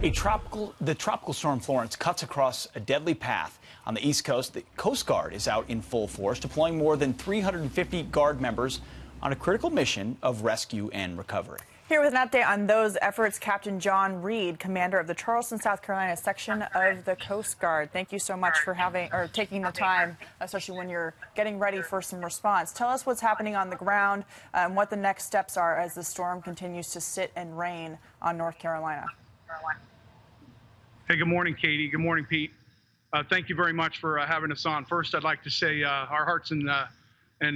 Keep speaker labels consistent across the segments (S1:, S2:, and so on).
S1: The tropical storm Florence cuts across a deadly path on the East Coast. The Coast Guard is out in full force, deploying more than 350 Guard members on a critical mission of rescue and recovery.
S2: Here with an update on those efforts, Captain John Reed, commander of the Charleston, South Carolina section of the Coast Guard. Thank you so much for taking the time, especially when you're getting ready for some response. Tell us what's happening on the ground and what the next steps are as the storm continues to sit and rain on North Carolina.
S3: Hey, good morning, Katie. Good morning, Pete. Thank you very much for having us on. First, I'd like to say our hearts and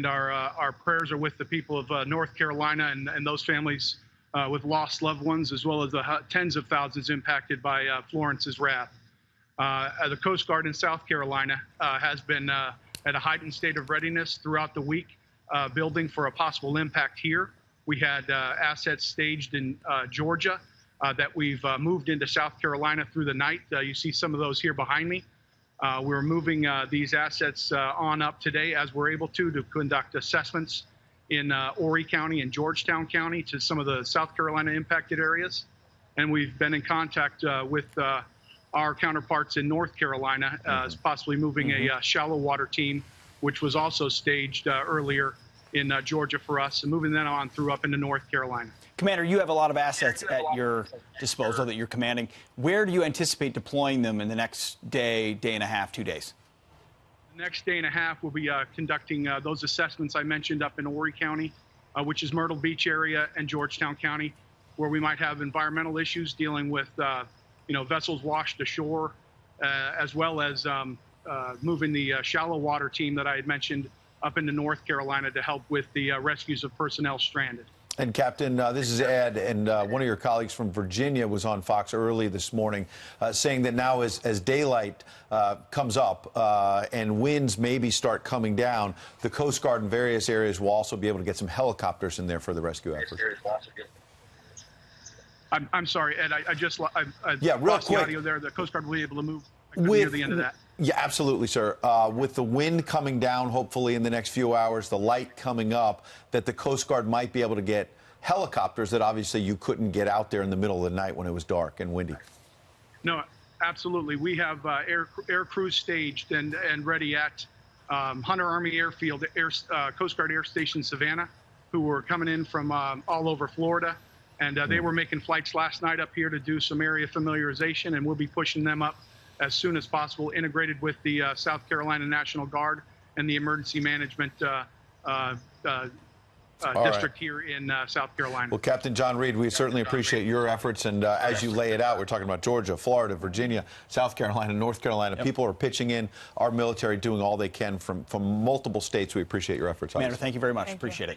S3: our prayers are with the people of North Carolina and those families with lost loved ones, as well as the tens of thousands impacted by Florence's wrath. The Coast Guard in South Carolina has been at a heightened state of readiness throughout the week, building for a possible impact here. We had assets staged in Georgia that we've moved into South Carolina through the night. You see some of those here behind me. We're moving these assets on up today as we're able to conduct assessments in Horry County and Georgetown County to some of the South Carolina impacted areas. And we've been in contact with our counterparts in North Carolina, possibly moving a shallow water team, which was also staged earlier in Georgia for us, and moving that on through up into North Carolina.
S1: Commander, you have a lot of assets at your disposal that you're commanding. Where do you anticipate deploying them in the next day, day and a half, 2 days?
S3: The next day and a half, we'll be conducting those assessments I mentioned up in Horry County, which is Myrtle Beach area, and Georgetown County, where we might have environmental issues dealing with vessels washed ashore, as well as moving the shallow water team that I had mentioned up into North Carolina to help with the rescues of personnel stranded.
S4: And Captain, this is Ed, and one of your colleagues from Virginia was on Fox early this morning saying that now as daylight comes up and winds maybe start coming down, the Coast Guard in various areas will also be able to get some helicopters in there for the rescue efforts.
S3: I'm sorry, Ed, I just lost the audio there. The Coast Guard will be able to move. I couldn't hear the end of that.
S4: Yeah, absolutely, sir. With the wind coming down, hopefully in the next few hours, the light coming up, that the Coast Guard might be able to get helicopters that obviously you couldn't get out there in the middle of the night when it was dark and windy.
S3: No, absolutely. We have air crews staged and ready at Hunter Army Airfield, Coast Guard Air Station Savannah, who were coming in from all over Florida. And they were making flights last night up here to do some area familiarization, and we'll be pushing them up as soon as possible, integrated with the South Carolina National Guard and the emergency management district here in South Carolina.
S4: Well, Captain John Reed, we certainly appreciate your efforts. And as you lay it out, we're talking about Georgia, Florida, Virginia, South Carolina, North Carolina. Yep. People are pitching in, our military doing all they can from multiple states. We appreciate your efforts.
S1: Commander, thank you very much. Appreciate it.